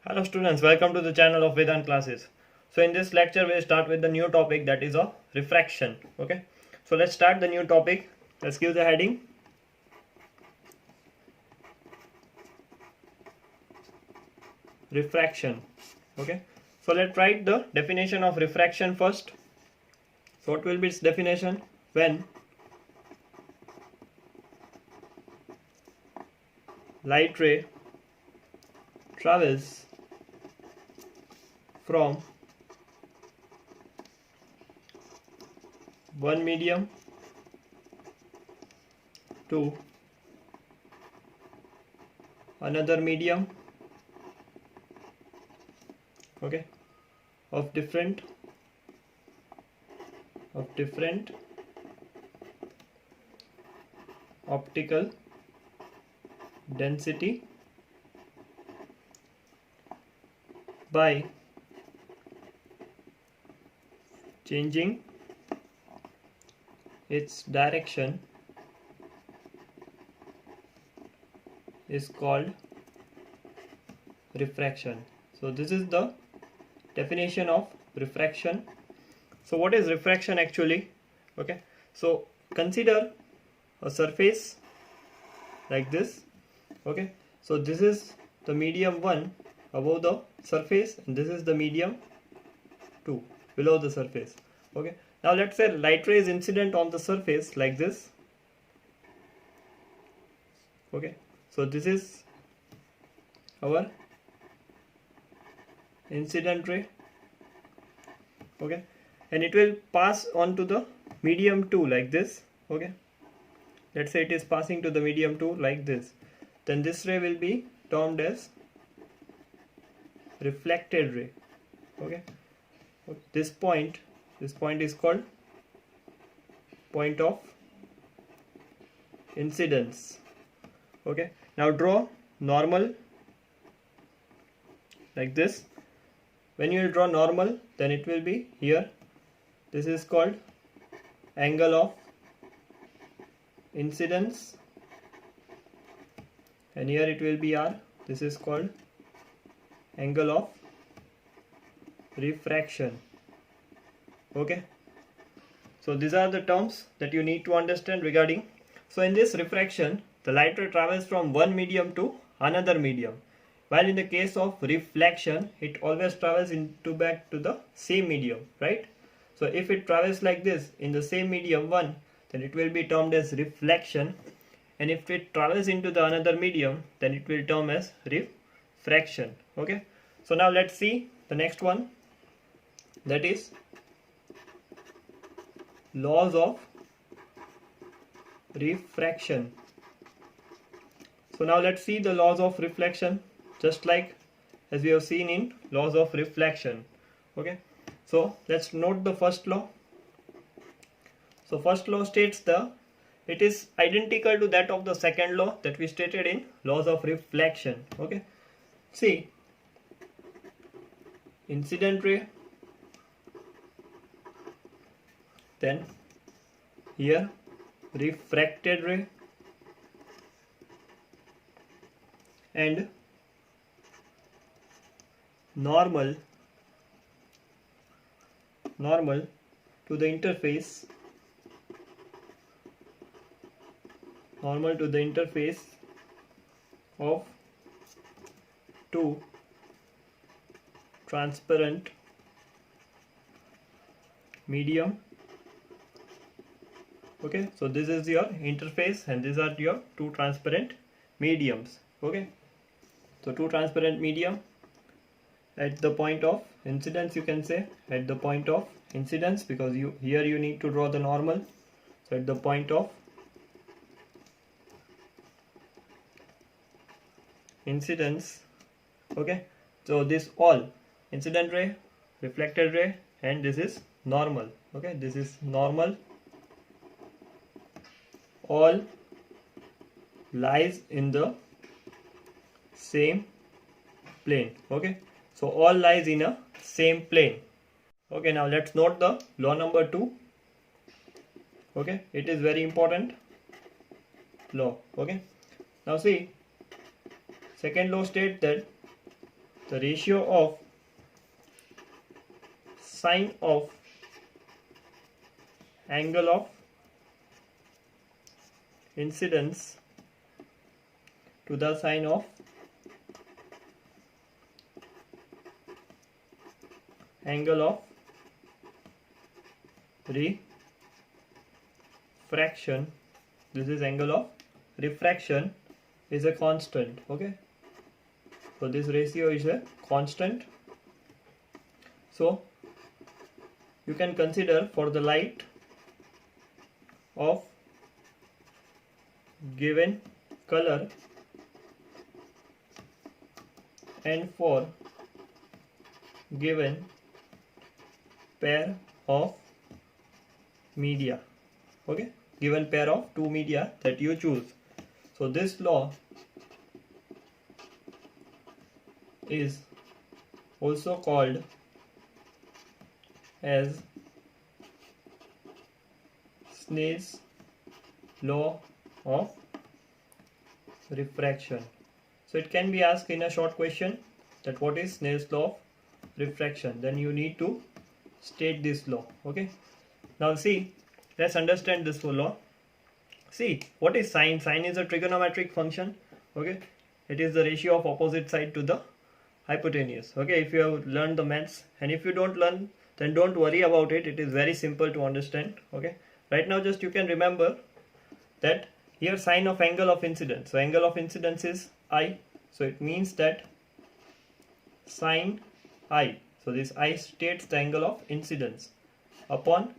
Hello students, welcome to the channel of Vedant classes. So in this lecture we'll start with the new topic, that is of refraction. Okay, so let's start the new topic. Let's give the heading. Refraction. Okay, so let's write the definition of refraction first. So what will be its definition? When light ray travels from one medium to another medium, okay, of different optical density by changing its direction is called refraction. So this is the definition of refraction. So what is refraction actually? Okay, so consider a surface like this. Okay, so this is the medium 1 above the surface and this is the medium 2 below the surface. Okay, now let's say light ray is incident on the surface like this. Okay, so this is our incident ray. Okay, and it will pass on to the medium 2 like this. Okay, let's say it is passing to the medium 2 like this, then this ray will be termed as reflected ray. Okay, this point is called point of incidence. Okay, now draw normal like this. When you will draw normal, then it will be here. This is called angle of incidence, and here it will be R. This is called angle of refraction. Okay, so these are the terms that you need to understand regarding. So in this refraction, the light ray travels from one medium to another medium, while in the case of reflection, it always travels back to the same medium, right? So if it travels like this in the same medium 1, then it will be termed as reflection, and if it travels into the another medium, then it will term as refraction. Okay, so now let's see the next one, that is laws of refraction. So now let's see the laws of reflection, just like as we have seen in laws of reflection. Okay, so let's note the first law. So first law states it is identical to that of the second law that we stated in laws of reflection. Okay, see, incident ray, then here refracted ray, and normal to the interface of two transparent medium. Okay, so this is your interface and these are your two transparent mediums. Okay, so two transparent medium at the point of incidence, you can say at the point of incidence, because here you need to draw the normal. So at the point of incidence. Okay, so this all incident ray, reflected ray, and this is normal. Okay, this is normal, all lies in the same plane. Okay, so all lies in a same plane. Okay, now let's note the law number 2. Okay, it is very important law. Okay, now see, second law states that the ratio of sine of angle of incidence to the sine of angle of refraction, this is angle of refraction, is a constant. Okay, so this ratio is a constant. So you can consider for the light of given color and for given pair of media, okay, given pair of two media that you choose. So this law is also called as Snell's law of refraction. So it can be asked in a short question that what is Snell's law of refraction, then you need to state this law. Okay, now see, let's understand this law. See, what is sine? Sine is a trigonometric function. Okay, it is the ratio of opposite side to the hypotenuse. Okay, if you have learned the maths, and if you don't learn, then don't worry about it. It is very simple to understand. Okay, right now just you can remember that here sine of angle of incidence. So angle of incidence is I. So it means that sine I. So this I states the angle of incidence upon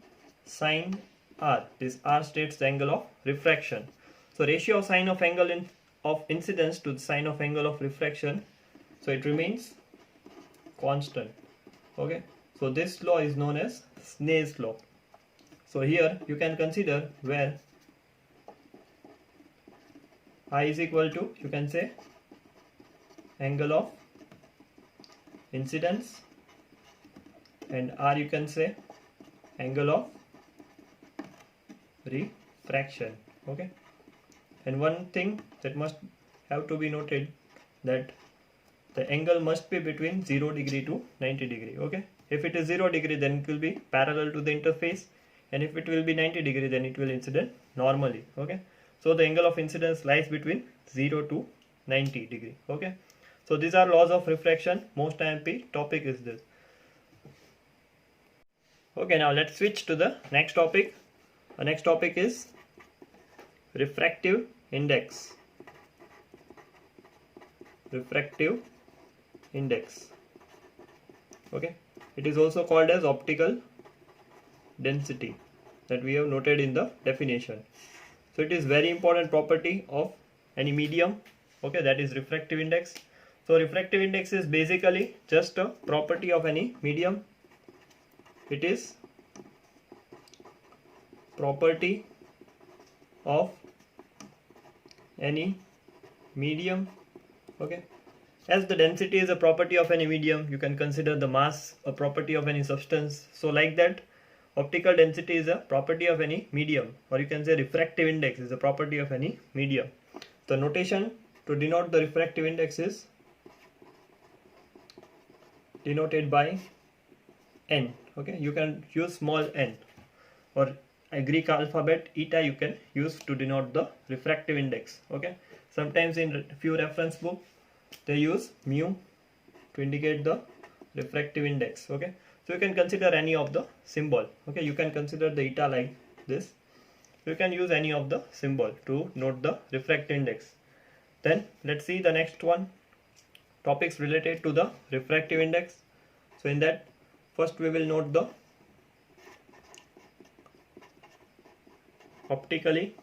sine R. This R states the angle of refraction. So ratio of sine of angle of incidence to the sine of angle of refraction. So it remains constant. Okay. So this law is known as Snell's law. So here you can consider where I is equal to, you can say, angle of incidence, and R you can say angle of refraction. Okay, and one thing that must have to be noted, that the angle must be between 0 degree to 90 degree. Okay, if it is 0 degree, then it will be parallel to the interface, and if it will be 90 degree, then it will incident normally. Okay, so the angle of incidence lies between 0 to 90 degree. Okay, so these are laws of refraction. Most IMP topic is this. Okay, now let's switch to the next topic. The next topic is refractive index. Refractive index. Okay, it is also called as optical density, that we have noted in the definition. So it is very important property of any medium. Okay, that is refractive index. So refractive index is basically just a property of any medium. It is property of any medium. Okay, as the density is a property of any medium, you can consider the mass a property of any substance. So like that, optical density is a property of any medium, or you can say refractive index is a property of any medium. The notation to denote the refractive index is denoted by n. Okay, you can use small n, or a Greek alphabet eta you can use to denote the refractive index. Okay, sometimes in few reference book they use mu to indicate the refractive index. Okay, so you can consider any of the symbol. Okay, you can consider the eta like this. You can use any of the symbol to note the refractive index. Then let's see the next one, topics related to the refractive index. So in that, first we will note the optically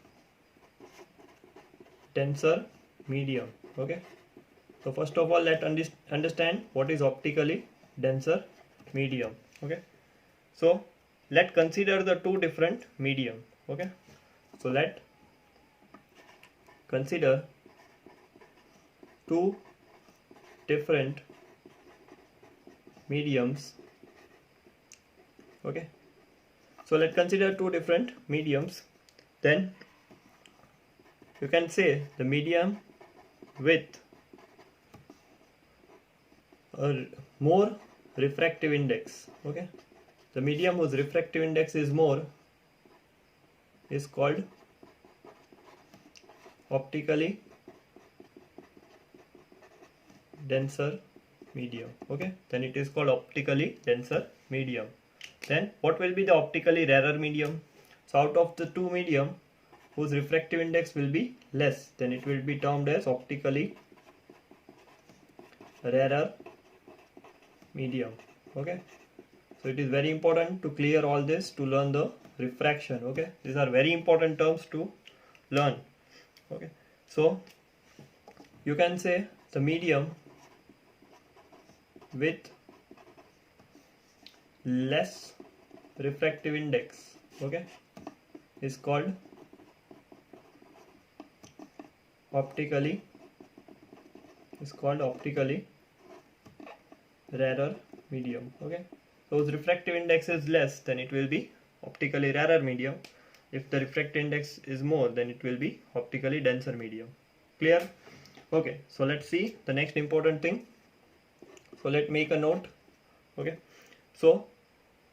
denser medium. Okay, so first of all, let's understand what is optically denser medium. Okay, so let's consider the two different medium. Okay, so let's consider two different mediums. Okay, so let's consider two different mediums. Then you can say the medium with more refractive index. Okay, the medium whose refractive index is more is called optically denser medium. Okay, then it is called optically denser medium. Then what will be the optically rarer medium? So out of the two medium whose refractive index will be less, then it will be termed as optically rarer medium. Okay, so it is very important to clear all this to learn the refraction. Okay, these are very important terms to learn. Okay, so you can say the medium with less refractive index, okay, is called optically rarer medium. Okay, so if refractive index is less, then it will be optically rarer medium. If the refractive index is more, then it will be optically denser medium. Clear? Okay, so let's see the next important thing. So let's make a note. Okay, so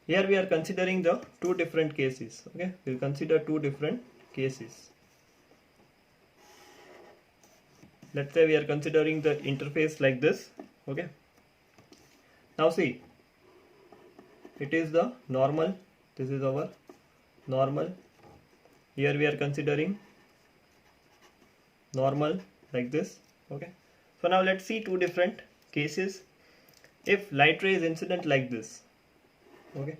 here we are considering the two different cases. Okay, we'll consider two different cases. Let's say we are considering the interface like this. Okay, now see, it is the normal. This is our normal. Here we are considering normal like this. Okay, so now let's see two different cases. If light ray is incident like this, okay,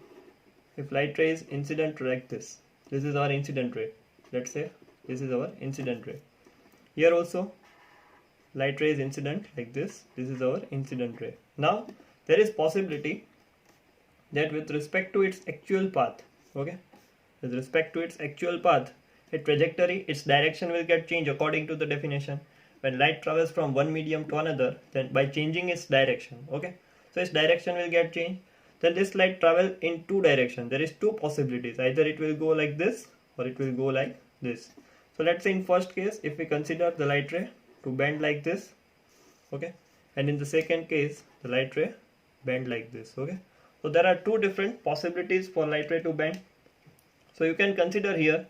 if light ray is incident like this is our incident ray. Let's say this is our incident ray. Here also light ray is incident like this is our incident ray. Now there is possibility that with respect to its actual path, okay, with respect to its actual path, its trajectory, its direction will get changed according to the definition. When light travels from one medium to another, then by changing its direction, okay, so its direction will get changed. Then this light travel in two directions. There is two possibilities. Either it will go like this or it will go like this. So let's say in first case, if we consider the light ray to bend like this, okay, and in the second case the light ray bend like this. Okay, so there are two different possibilities for light ray to bend. So you can consider here,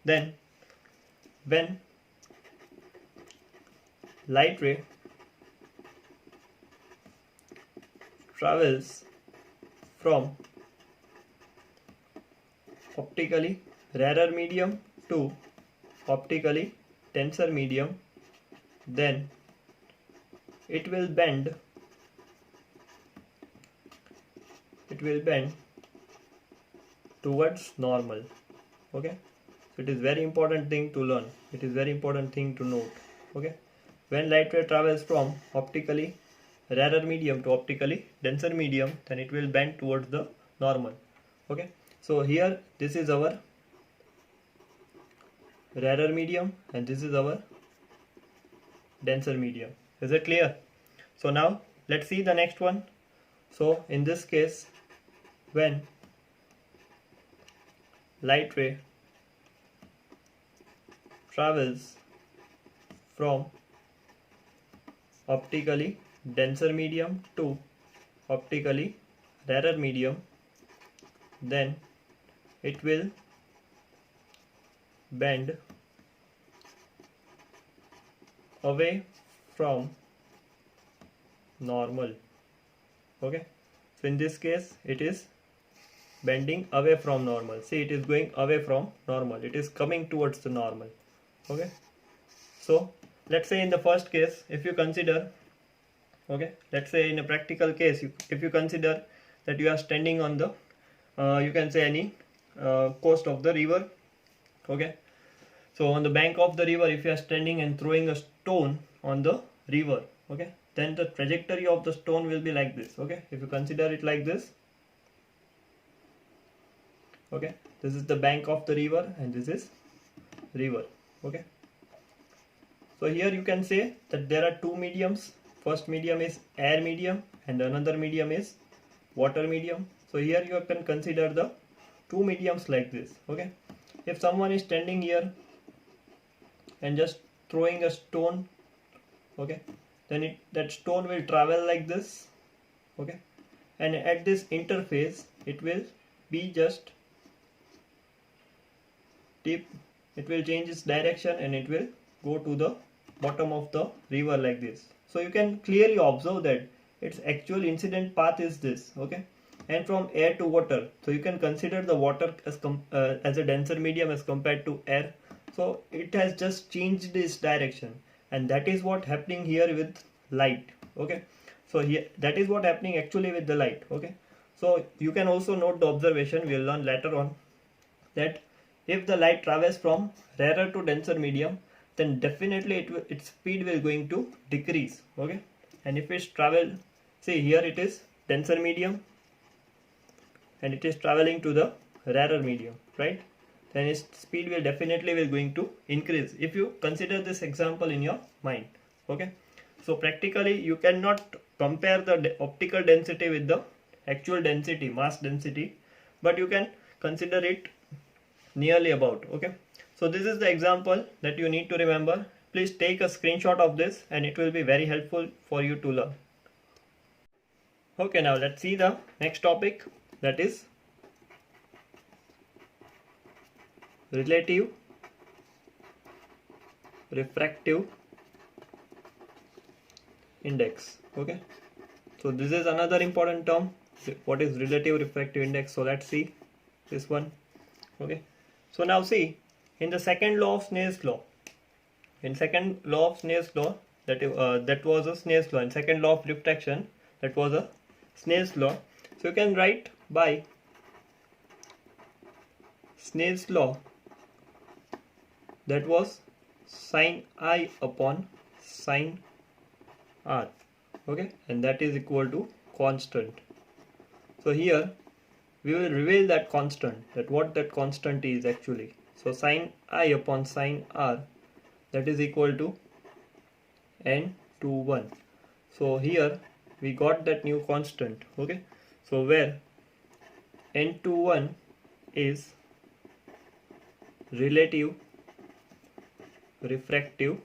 then when light ray travels from optically rarer medium to optically denser medium, then it will bend towards normal. Okay, so it is very important thing to learn. It is very important thing to note. Okay, when light ray travels from optically rarer medium to optically denser medium, then it will bend towards the normal. Okay, so here this is our rarer medium and this is our denser medium. Is it clear? So now let's see the next one. So in this case, when light ray travels from optically denser medium to optically rarer medium, then it will bend away from normal. Okay, so in this case it is bending away from normal. See, it is going away from normal. It is coming towards the normal. Okay, so let's say in the first case, if you consider, okay, let's say in a practical case, if you consider that you are standing on the you can say any coast of the river. Okay, so on the bank of the river, if you are standing and throwing a stone on the river, okay, then the trajectory of the stone will be like this. Okay, if you consider it like this, okay, this is the bank of the river and this is river. Okay, so here you can say that there are two mediums. First medium is air medium and another medium is water medium. So here you can consider the two mediums like this. Okay, if someone is standing here and just throwing a stone, okay, then that stone will travel like this okay, and at this interface it will be just tip, it will change its direction and it will go to the bottom of the river like this. So you can clearly observe that its actual incident path is this, okay, and from air to water. So you can consider the water as a denser medium as compared to air. So it has just changed its direction, and that is what happening here with light, okay. So here that is what happening actually with the light, okay. So you can also note the observation, we will learn later on, that if the light travels from rarer to denser medium, then definitely its speed will going to decrease, okay. And if it's travel, see here it is denser medium and it is traveling to the rarer medium, right, then its speed will definitely going to increase if you consider this example in your mind, okay. So practically you cannot compare the optical density with the actual density, mass density, but you can consider it nearly about, okay. So this is the example that you need to remember. Please take a screenshot of this and it will be very helpful for you to learn. Okay, now let's see the next topic, that is relative refractive index, okay. So this is another important term. What is relative refractive index? So let's see this one, okay. So now see, in the second law of Snell's law, that was a Snell's law, and second law of refraction, that was a Snell's law. So you can write by Snell's law, that was sin I upon sin R, okay, and that is equal to constant. So here we will reveal that constant, that what that constant is actually. So sin I upon sin R, that is equal to n21. So here we got that new constant, okay. So where n21 is relative refractive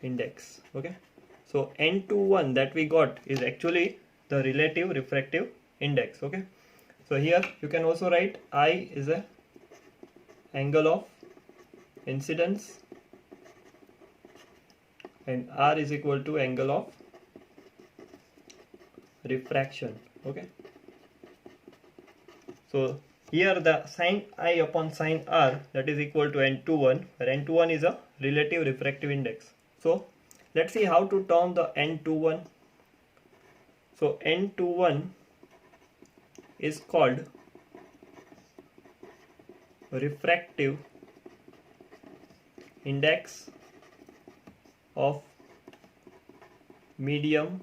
index, okay. So n21 that we got is actually the relative refractive index, okay. So here you can also write I is a angle of incidence and R is equal to angle of refraction, okay. So here the sin I upon sin R, that is equal to n21, where n21 is a relative refractive index. So let's see how to term the n21. So n21 is called refractive index of medium,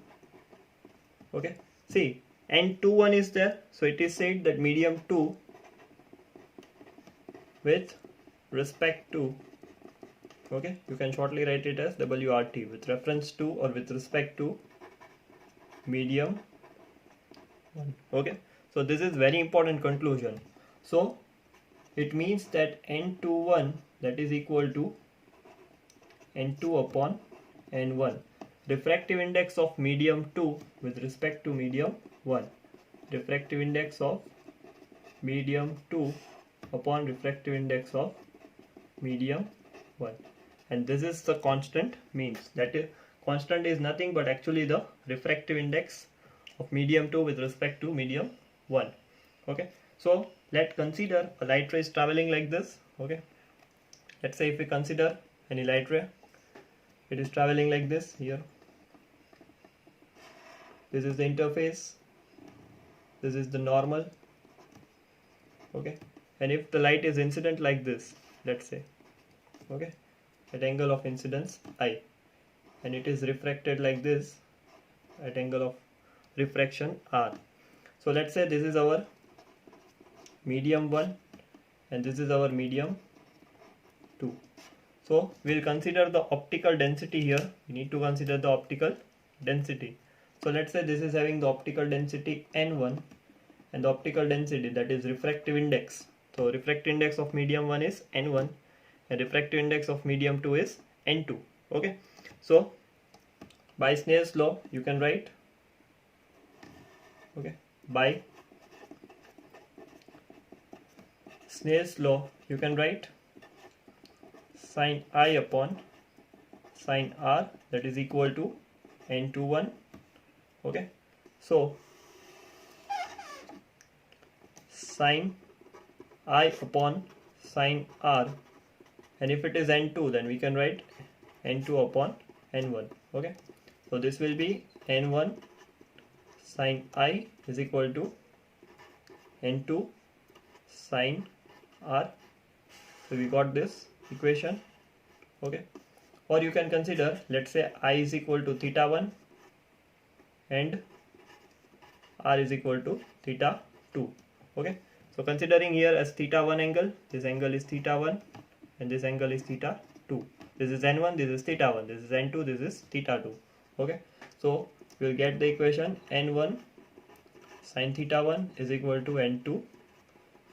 okay. See, n21 is there, so it is said that medium 2 with respect to, okay, you can shortly write it as WRT, with reference to or with respect to medium 1, okay. So this is very important conclusion. So it means that n21, that is equal to n2 upon n1, refractive index of medium 2 with respect to medium 1, refractive index of medium 2 upon refractive index of medium 1, and this is the constant, means that is constant is nothing but actually the refractive index of medium 2 with respect to medium 1, okay. So let's consider a light ray is traveling like this, okay. Let's say if we consider any light ray, it is traveling like this. Here this is the interface, this is the normal, okay. And if the light is incident like this, let's say, okay, at angle of incidence I, and it is refracted like this at angle of refraction R. So let's say this is our medium 1 and this is our medium 2. So we'll consider the optical density here. We need to consider the optical density. So let's say this is having the optical density n1 and the optical density, that is refractive index. So refractive index of medium 1 is n1 and refractive index of medium 2 is n2, okay. So by Snell's law you can write okay, by Snell's law, you can write sin I upon sin R, that is equal to n21. Okay, so sin I upon sin R, and if it is n2, then we can write n2 upon n1. Okay, so this will be n1 sin I is equal to n2 sin R. So we got this equation. Okay, or you can consider, let's say I is equal to theta 1 and R is equal to theta 2. Okay, so considering here as theta 1 angle, this angle is theta 1 and this angle is theta 2. This is n1, this is theta 1, this is n2, this is theta 2. Okay, so we will get the equation n1 sin theta 1 is equal to n2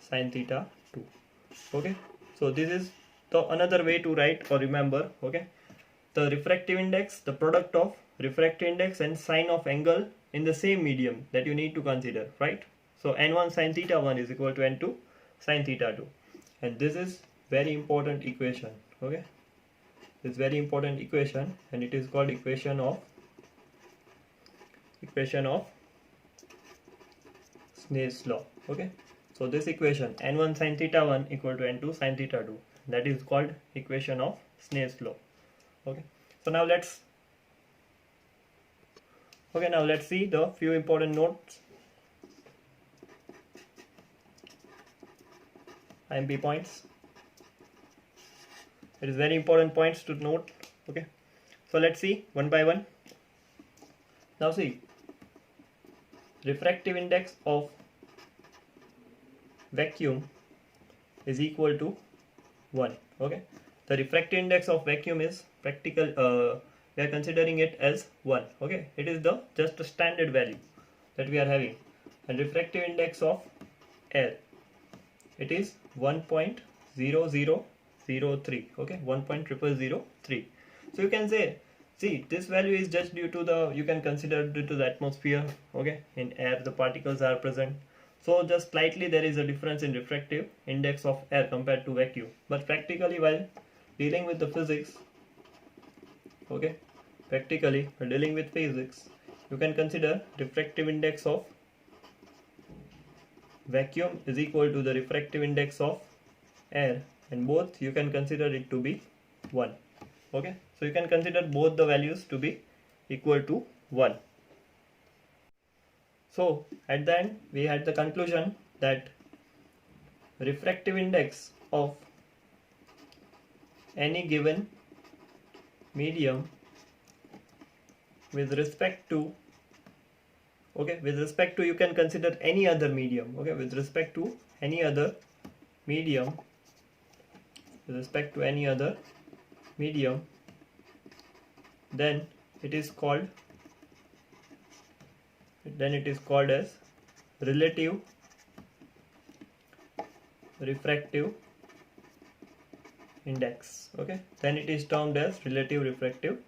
sin theta 2. Okay, so this is the another way to write or remember. Okay, the refractive index, the product of refractive index and sine of angle in the same medium that you need to consider, right? So n1 sin theta 1 is equal to n2 sin theta 2, and this is very important equation. Okay, this very important equation, and it is called equation of Snell's law. Okay, so this equation n1 sin theta 1 equal to n2 sin theta 2, that is called equation of Snell's law. Okay, so now let's see the few important notes, IMP points. It is very important points to note. Okay, so let's see one by one. Now see, refractive index of vacuum is equal to 1. Okay, the refractive index of vacuum is practical, we are considering it as 1. Okay, it is the just a standard value that we are having. And refractive index of air, it is 1.0003. okay, 1.0003. so you can say, see, this value is just due to the, you can consider due to the atmosphere. Okay, in air the particles are present, so just slightly there is a difference in refractive index of air compared to vacuum. But practically, while dealing with the physics, okay, practically while dealing with physics, you can consider refractive index of vacuum is equal to the refractive index of air, and both you can consider it to be 1. Okay, so you can consider both the values to be equal to 1. So at the end we had the conclusion that refractive index of any given medium with respect to, okay, with respect to, you can consider any other medium. Okay, with respect to any other medium, with respect to any other medium, then it is called as relative refractive index. Okay, then it is termed as relative refractive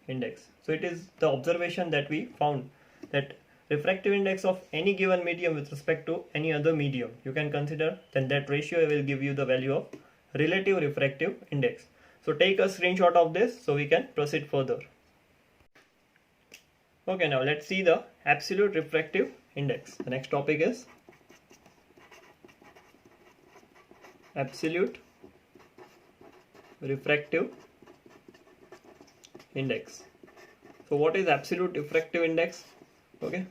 index. So it is the observation that we found, that refractive index of any given medium with respect to any other medium, you can consider, then that ratio will give you the value of relative refractive index. So take a screenshot of this so we can proceed further. Okay, now let's see the absolute refractive index. The next topic is absolute refractive index. So what is absolute refractive index? Okay,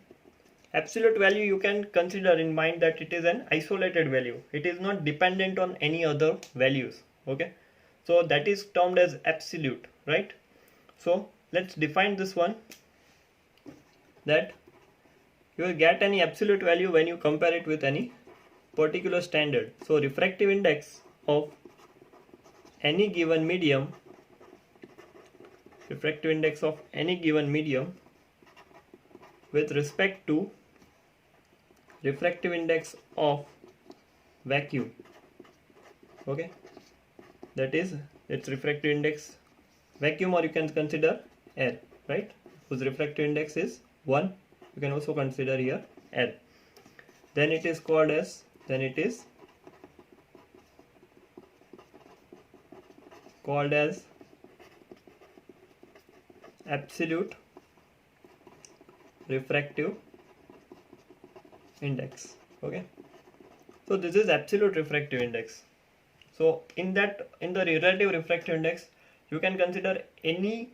absolute value, you can consider in mind that it is an isolated value. It is not dependent on any other values. Okay, so that is termed as absolute, right? So let's define this one, that you will get any absolute value when you compare it with any particular standard. So refractive index of any given medium, refractive index of any given medium with respect to refractive index of vacuum. Okay, that is its refractive index vacuum, or you can consider air, right, whose refractive index is 1. You can also consider here R. Then it is called as, absolute refractive index. Okay, so this is absolute refractive index. So in the relative refractive index, you can consider any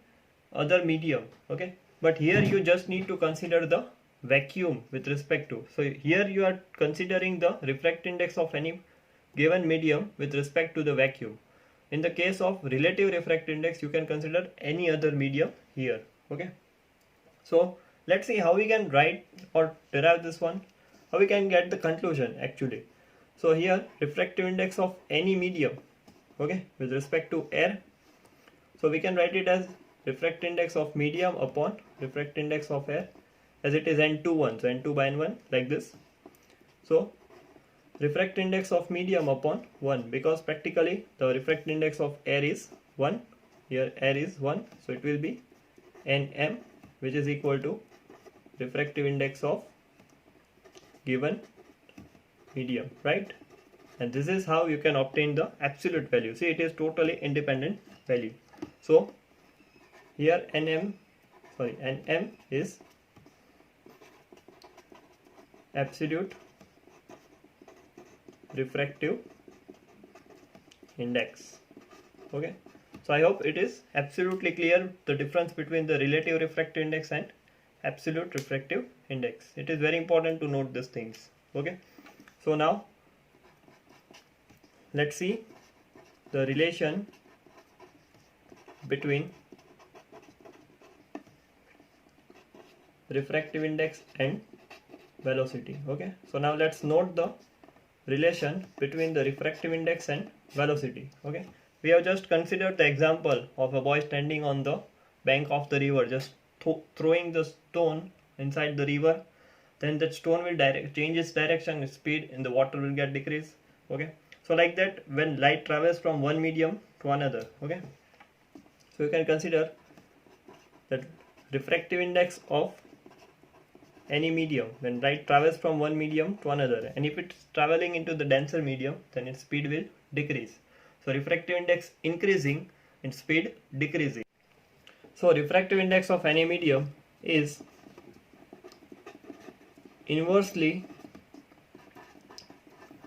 other medium. Okay, but here you just need to consider the vacuum with respect to. So here you are considering the refractive index of any given medium with respect to the vacuum. In the case of relative refractive index, you can consider any other medium here. Okay, so let's see how we can write or derive this one, how we can get the conclusion actually. So here, refractive index of any medium, okay, with respect to air. So we can write it as refractive index of medium upon refractive index of air, as it is N21, so N2 by N1, like this. So refractive index of medium upon 1, because practically the refractive index of air is 1, here air is 1, so it will be Nm, which is equal to refractive index of given medium, right? And this is how you can obtain the absolute value. See, it is totally independent value. So here Nm is absolute refractive index. Okay, so I hope it is absolutely clear the difference between the relative refractive index and absolute refractive index. It is very important to note these things. Okay, so now let's see the relation between refractive index and velocity. Okay, so now let's note the relation between the refractive index and velocity. Okay, we have just considered the example of a boy standing on the bank of the river, just throwing the stone inside the river. Then that stone will change its direction, its speed, and the water will get decreased. Okay, so like that, when light travels from one medium to another. Okay, so you can consider that refractive index of any medium when light travels from one medium to another, and if it's traveling into the denser medium, then its speed will decrease. So refractive index increasing and speed decreasing. So refractive index of any medium is inversely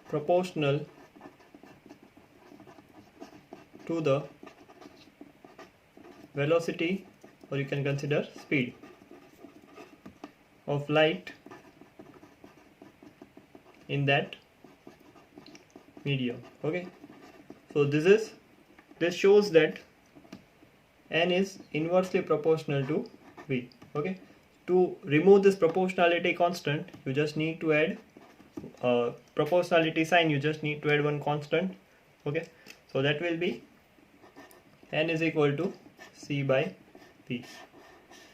proportional to the velocity, or you can consider speed, of light in that medium. Okay, so this shows that n is inversely proportional to v. Okay, to remove this proportionality constant, you just need to add proportionality sign, you just need to add one constant. Okay, so that will be n is equal to c by v.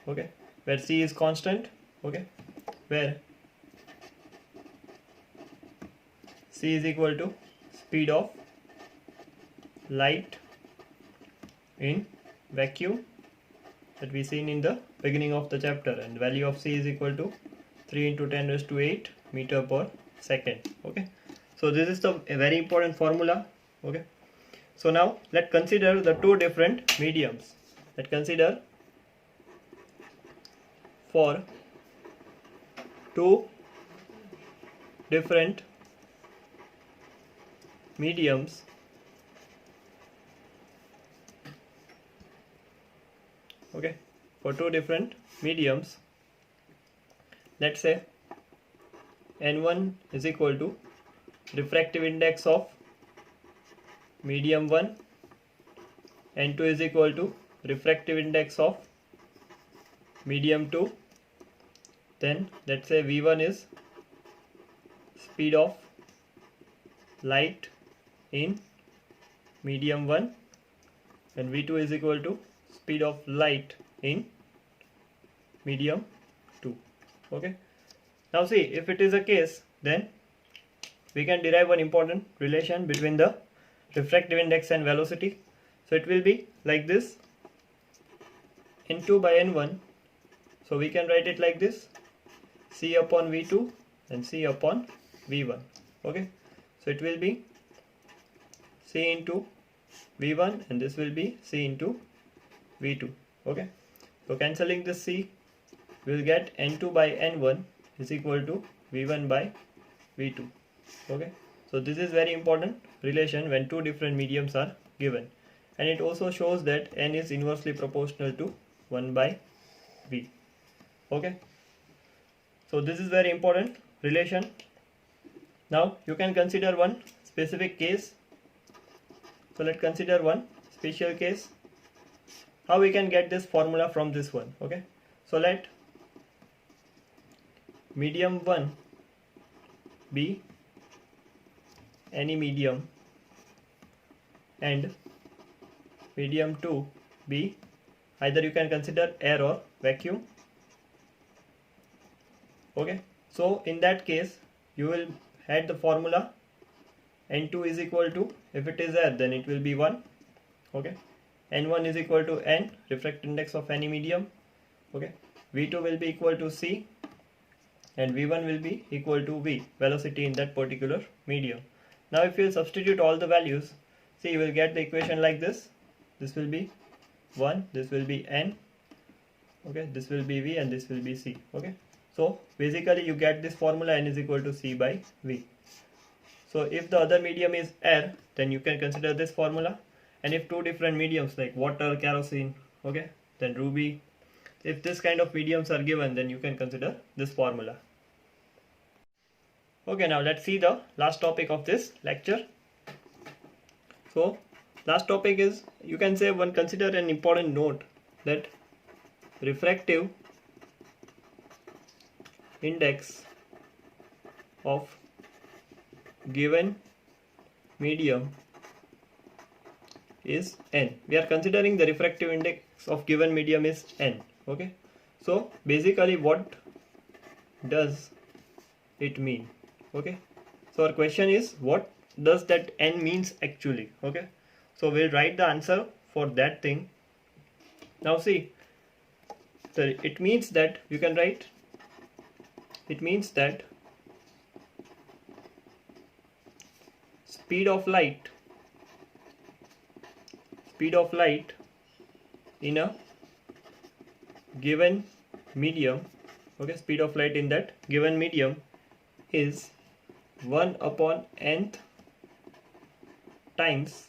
Okay, where c is constant. Okay, where c is equal to speed of light in vacuum that we seen in the beginning of the chapter, and value of c is equal to 3 into 10 raised to 8 meter per second. Okay, so this is a very important formula. Okay, so now let's consider the two different mediums. Let's consider for two different mediums okay, for two different mediums, let's say n1 is equal to refractive index of medium 1, n2 is equal to refractive index of medium 2. Then let's say v1 is speed of light in medium 1, and v2 is equal to speed of light in medium 2. Okay, now see, if it is a case, then we can derive one important relation between the refractive index and velocity. So it will be like this, n2 by n1. So we can write it like this, c upon v2 and C upon V1. Okay, so it will be C into V1 and this will be C into V2. Okay, so cancelling this C, we will get N2 by N1 is equal to V1 by V2. Okay, so this is very important relation when two different mediums are given, and it also shows that N is inversely proportional to 1 by V. Okay, so this is very important relation. Now you can consider one specific case. So let's consider one special case. How we can get this formula from this one. Okay, so let medium 1 be any medium and medium 2 be either you can consider air or vacuum. Okay, so in that case you will add the formula. N2 is equal to, if it is air then it will be 1. Okay, N1 is equal to N, refractive index of any medium. Okay, V2 will be equal to C and V1 will be equal to V, velocity in that particular medium. Now if you substitute all the values, see, you will get the equation like this. This will be 1, this will be N, okay, this will be V and this will be C. Okay, so basically you get this formula, N is equal to C by V. So if the other medium is air, then you can consider this formula, and if two different mediums like water, kerosene, okay, then ruby, if this kind of mediums are given, then you can consider this formula. Okay, now let's see the last topic of this lecture. So last topic is, you can say, one consider an important note that refractive index of given medium is N. We are considering the refractive index of given medium is N. Okay, so basically what does it mean? Okay, so our question is, what does that N means actually? Okay, so we'll write the answer for that thing. Now see, so it means that you can write, it means that speed of light in a given medium, okay, speed of light in that given medium is 1 upon nth times,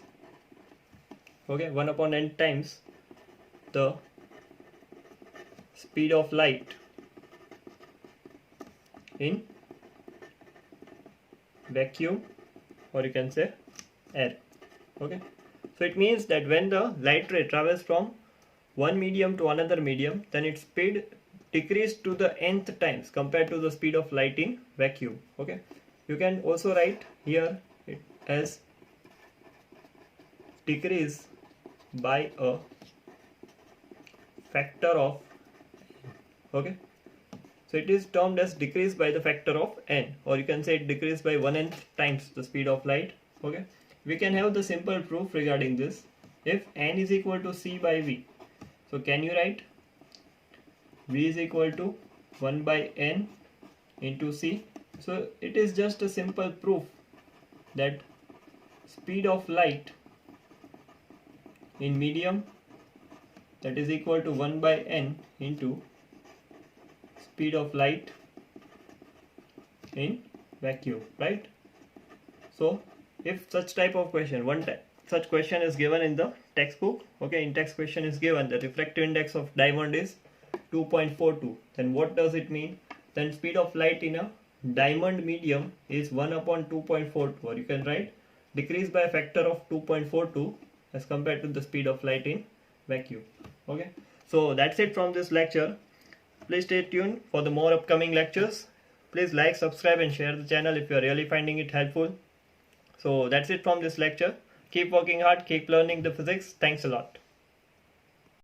okay, 1 upon n times the speed of light in vacuum, or you can say air. Okay, so it means that when the light ray travels from one medium to another medium, then its speed decreased to the nth times compared to the speed of light in vacuum. Okay, you can also write here it as decrease by a factor of, okay, so it is termed as decrease by the factor of n, or you can say it decreased by 1/n times the speed of light. Okay, we can have the simple proof regarding this. If n is equal to C by V, so can you write V is equal to 1 by n into C? So it is just a simple proof that speed of light in medium, that is equal to 1 by n into speed of light in vacuum, right? So if such type of question, such question is given in the textbook, okay, in text question is given the refractive index of diamond is 2.42, then what does it mean? Then speed of light in a diamond medium is 1 upon 2.42, or you can write decrease by a factor of 2.42 as compared to the speed of light in vacuum. Okay, so that's it from this lecture. Please stay tuned for the more upcoming lectures. Please like, subscribe and share the channel if you are really finding it helpful. So that's it from this lecture. Keep working hard, keep learning the physics. Thanks a lot.